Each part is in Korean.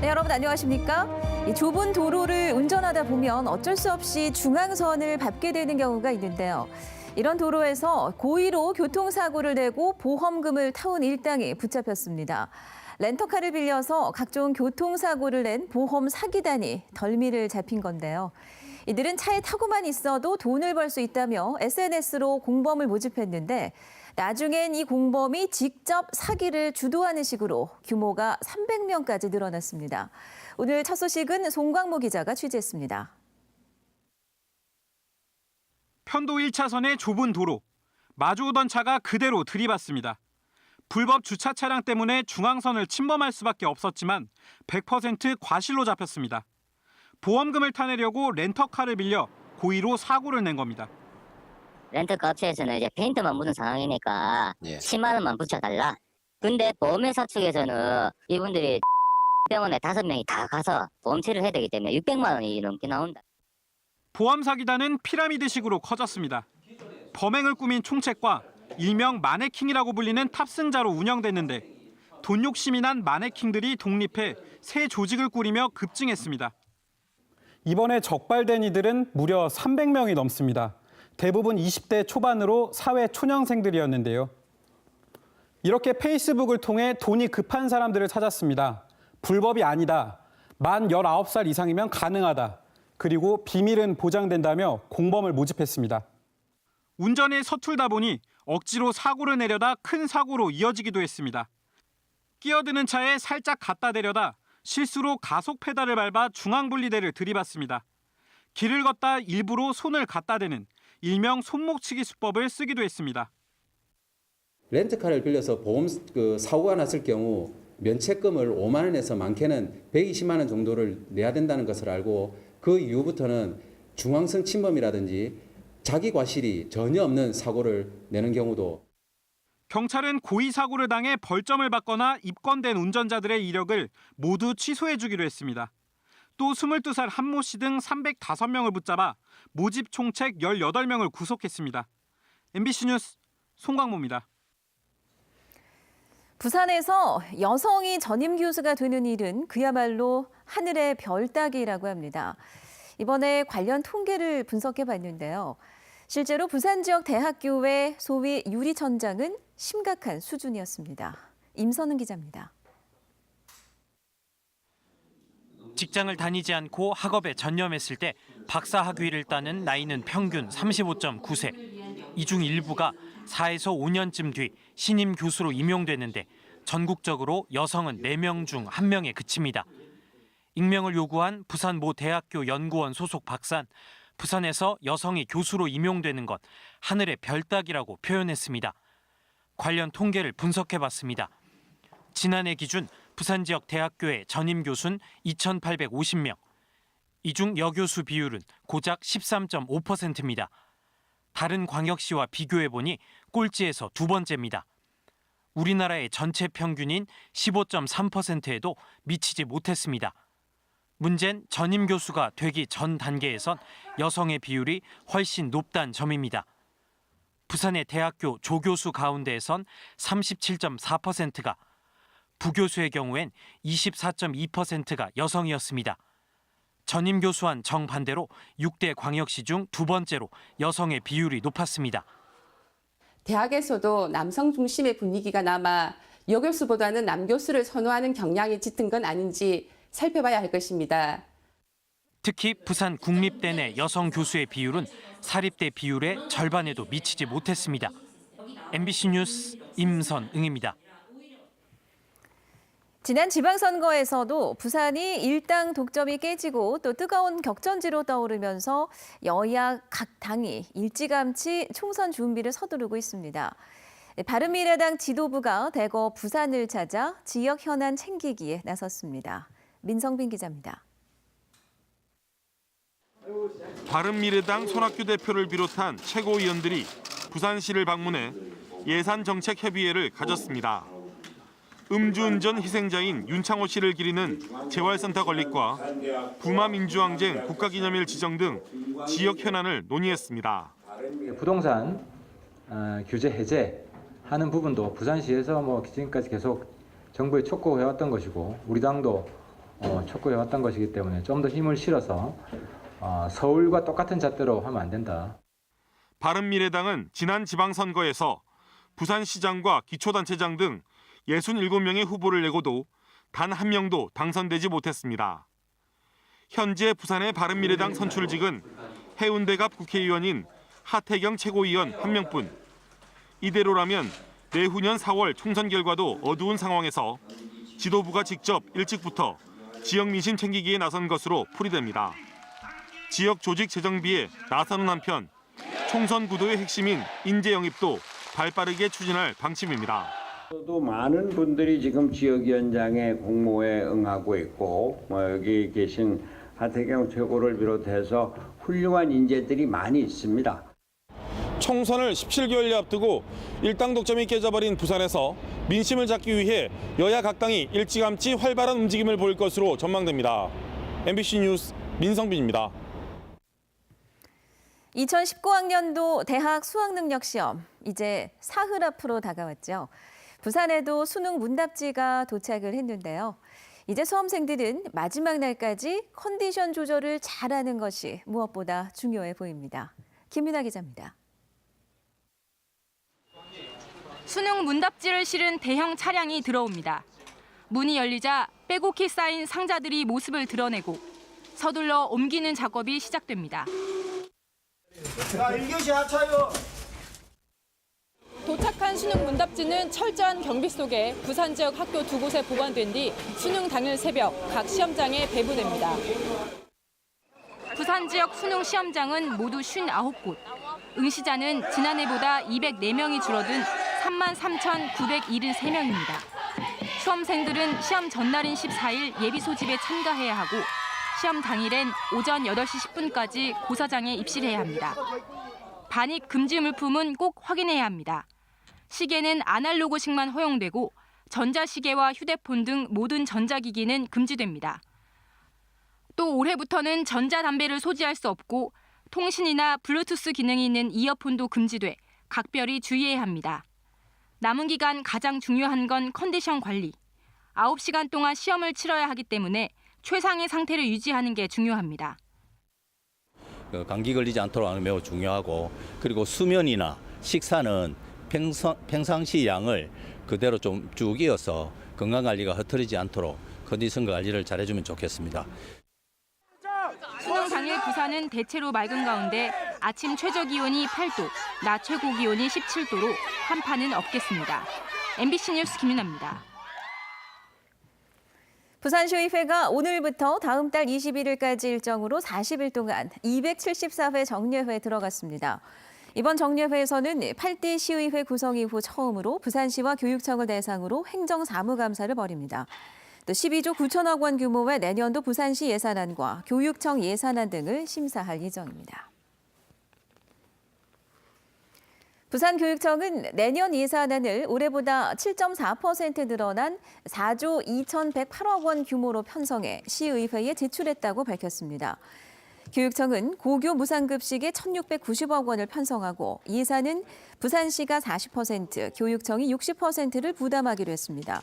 네, 여러분 안녕하십니까? 이 좁은 도로를 운전하다 보면 어쩔 수 없이 중앙선을 밟게 되는 경우가 있는데요. 이런 도로에서 고의로 교통사고를 내고 보험금을 타온 일당이 붙잡혔습니다. 렌터카를 빌려서 각종 교통사고를 낸 보험 사기단이 덜미를 잡힌 건데요. 이들은 차에 타고만 있어도 돈을 벌 수 있다며 SNS로 공범을 모집했는데 나중엔 이 공범이 직접 사기를 주도하는 식으로 규모가 300명까지 늘어났습니다. 오늘 첫 소식은 송광모 기자가 취재했습니다. 편도 1차선의 좁은 도로. 마주오던 차가 그대로 들이받습니다. 불법 주차 차량 때문에 중앙선을 침범할 수밖에 없었지만 100% 과실로 잡혔습니다. 보험금을 타내려고 렌터카를 빌려 고의로 사고를 낸 겁니다. 렌터카 업체에서는 이제 페인트만 묻은 상황이니까 10만 원만 붙여달라. 근데 보험회사 측에서는 이분들이 병원에 5명이 다 가서 보험 처리를 해야 되기 때문에 600만 원이 넘게 나온다. 보험 사기단은 피라미드식으로 커졌습니다. 범행을 꾸민 총책과 일명 마네킹이라고 불리는 탑승자로 운영됐는데 돈 욕심이 난 마네킹들이 독립해 새 조직을 꾸리며 급증했습니다. 이번에 적발된 이들은 무려 300명이 넘습니다. 대부분 20대 초반으로 사회 초년생들이었는데요. 이렇게 페이스북을 통해 돈이 급한 사람들을 찾았습니다. 불법이 아니다. 만 19살 이상이면 가능하다. 그리고 비밀은 보장된다며 공범을 모집했습니다. 운전에 서툴다 보니 억지로 사고를 내려다 큰 사고로 이어지기도 했습니다. 끼어드는 차에 살짝 갖다 대려다 실수로 가속 페달을 밟아 중앙분리대를 들이받습니다. 길을 걷다 일부러 손을 갖다 대는 일명 손목치기 수법을 쓰기도 했습니다. 렌트카를 빌려서 보험 사고가 났을 경우 면책금을 5만 원에서 많게는 120만 원 정도를 내야 된다는 것을 알고 그 이후부터는 중앙선 침범이라든지 자기 과실이 전혀 없는 사고를 내는 경우도. 경찰은 고의 사고를 당해 벌점을 받거나 입건된 운전자들의 이력을 모두 취소해주기로 했습니다. 또 22살 한모 씨 등 305명을 붙잡아 모집 총책 18명을 구속했습니다. MBC 뉴스 송광모입니다. 부산에서 여성이 전임 교수가 되는 일은 그야말로 하늘의 별 따기라고 합니다. 이번에 관련 통계를 분석해 봤는데요. 실제로 부산 지역 대학교의 소위 유리천장은 심각한 수준이었습니다. 임선은 기자입니다. 직장을 다니지 않고 학업에 전념했을 때 박사 학위를 따는 나이는 평균 35.9세. 이 중 일부가 4에서 5년쯤 뒤 신임 교수로 임용되는데 전국적으로 여성은 4명 중 1명에 그칩니다. 익명을 요구한 부산 모 대학교 연구원 소속 박사는 부산에서 여성이 교수로 임용되는 것 하늘의 별 따기라고 표현했습니다. 관련 통계를 분석해봤습니다. 지난해 기준 부산 지역 대학교의 전임 교수는 2,850명. 이 중 여교수 비율은 고작 13.5%입니다. 다른 광역시와 비교해보니 꼴찌에서 두 번째입니다. 우리나라의 전체 평균인 15.3%에도 미치지 못했습니다. 문제는 전임 교수가 되기 전 단계에선 여성의 비율이 훨씬 높다는 점입니다. 부산의 대학교 조교수 가운데에선 37.4%가, 부교수의 경우엔 24.2%가 여성이었습니다. 전임 교수와는 정반대로 6대 광역시 중 두 번째로 여성의 비율이 높았습니다. 대학에서도 남성 중심의 분위기가 남아 여교수보다는 남교수를 선호하는 경향이 짙은 건 아닌지 살펴봐야 할 것입니다. 특히 부산 국립대 내 여성 교수의 비율은 사립대 비율의 절반에도 미치지 못했습니다. MBC 뉴스 임선응입니다. 지난 지방선거에서도 부산이 일당 독점이 깨지고 또 뜨거운 격전지로 떠오르면서 여야 각 당이 일찌감치 총선 준비를 서두르고 있습니다. 바른미래당 지도부가 대거 부산을 찾아 지역 현안 챙기기에 나섰습니다. 민성빈 기자입니다. 바른미래당 손학규 대표를 비롯한 최고위원들이 부산시를 방문해 예산정책협의회를 가졌습니다. 음주운전 희생자인 윤창호 씨를 기리는 재활센터 건립과 부마민주항쟁 국가기념일 지정 등 지역 현안을 논의했습니다. 부동산 규제 해제하는 부분도 부산시에서 지금까지 계속 정부에 촉구해왔던 것이고 우리 당도 촉구해 왔던 것이기 때문에 좀 더 힘을 실어서 서울과 똑같은 잣대로 하면 안 된다. 바른미래당은 지난 지방선거에서 부산시장과 기초단체장 등 67명의 후보를 내고도 단 한 명도 당선되지 못했습니다. 현재 부산의 바른미래당 선출직은 해운대갑 국회의원인 하태경 최고위원 1명뿐. 이대로라면 내후년 4월 총선 결과도 어두운 상황에서 지도부가 직접 일찍부터 지역 민심 챙기기에 나선 것으로 풀이됩니다. 지역 조직 재정비에 나서는 한편 총선 구도의 핵심인 인재 영입도 발빠르게 추진할 방침입니다. 또 많은 분들이 지금 지역위원장의 공모에 응하고 있고 여기 계신 하태경 최고를 비롯해서 훌륭한 인재들이 많이 있습니다. 총선을 17개월여 앞두고 일당 독점이 깨져버린 부산에서 민심을 잡기 위해 여야 각 당이 일찌감치 활발한 움직임을 보일 것으로 전망됩니다. MBC 뉴스 민성빈입니다. 2019학년도 대학 수학능력시험 이제 사흘 앞으로 다가왔죠. 부산에도 수능 문답지가 도착을 했는데요. 이제 수험생들은 마지막 날까지 컨디션 조절을 잘하는 것이 무엇보다 중요해 보입니다. 김민아 기자입니다. 수능 문답지를 실은 대형 차량이 들어옵니다. 문이 열리자 빼곡히 쌓인 상자들이 모습을 드러내고 서둘러 옮기는 작업이 시작됩니다. 자, 1교시 하차요. 도착한 수능 문답지는 철저한 경비 속에 부산 지역 학교 2곳에 보관된 뒤 수능 당일 새벽 각 시험장에 배부됩니다. 부산 지역 수능 시험장은 모두 59곳. 응시자는 지난해보다 204명이 줄어든 33,973명입니다. 수험생들은 시험 전날인 14일 예비 소집에 참가해야 하고 시험 당일엔 오전 8시 10분까지 고사장에 입실해야 합니다. 반입 금지 물품은 꼭 확인해야 합니다. 시계는 아날로그식만 허용되고 전자시계와 휴대폰 등 모든 전자기기는 금지됩니다. 또 올해부터는 전자담배를 소지할 수 없고 통신이나 블루투스 기능이 있는 이어폰도 금지돼 각별히 주의해야 합니다. 남은 기간 가장 중요한 건 컨디션 관리. 9시간 동안 시험을 치러야 하기 때문에 최상의 상태를 유지하는 게 중요합니다. 감기 걸리지 않도록 하는 게 매우 중요하고 그리고 수면이나 식사는 평상시 양을 그대로 좀 쭉 이어서 건강관리가 흐트러지지 않도록 컨디션 관리를 잘해주면 좋겠습니다. 수능 당일 부산은 대체로 맑은 가운데 아침 최저기온이 8도, 낮 최고기온이 17도로 한파는 없겠습니다. MBC 뉴스 김윤아입니다. 부산시의회가 오늘부터 다음 달 21일까지 일정으로 40일 동안 274회 정례회에 들어갔습니다. 이번 정례회에서는 8대 시의회 구성 이후 처음으로 부산시와 교육청을 대상으로 행정사무감사를 벌입니다. 또 12조 9천억 원 규모의 내년도 부산시 예산안과 교육청 예산안 등을 심사할 예정입니다. 부산교육청은 내년 예산안을 올해보다 7.4% 늘어난 4조 2,108억 원 규모로 편성해 시의회에 제출했다고 밝혔습니다. 교육청은 고교 무상급식에 1,690억 원을 편성하고 예산은 부산시가 40%, 교육청이 60%를 부담하기로 했습니다.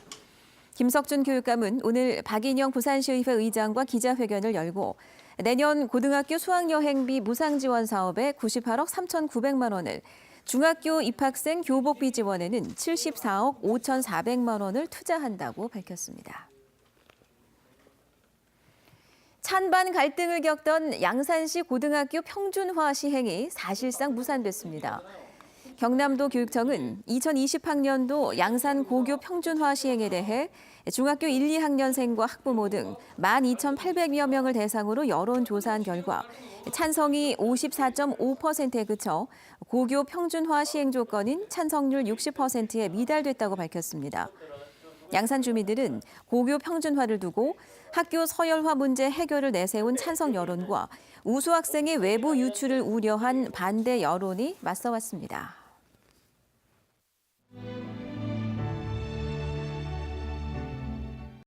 김석준 교육감은 오늘 박인영 부산시의회 의장과 기자회견을 열고 내년 고등학교 수학여행비 무상지원 사업에 98억 3,900만 원을, 중학교 입학생 교복비 지원에는 74억 5,400만 원을 투자한다고 밝혔습니다. 찬반 갈등을 겪던 양산시 고등학교 평준화 시행이 사실상 무산됐습니다. 경남도 교육청은 2020학년도 양산 고교 평준화 시행에 대해 중학교 1, 2학년생과 학부모 등 12,800여 명을 대상으로 여론조사한 결과 찬성이 54.5%에 그쳐 고교 평준화 시행 조건인 찬성률 60%에 미달됐다고 밝혔습니다. 양산 주민들은 고교 평준화를 두고 학교 서열화 문제 해결을 내세운 찬성 여론과 우수 학생의 외부 유출을 우려한 반대 여론이 맞서왔습니다.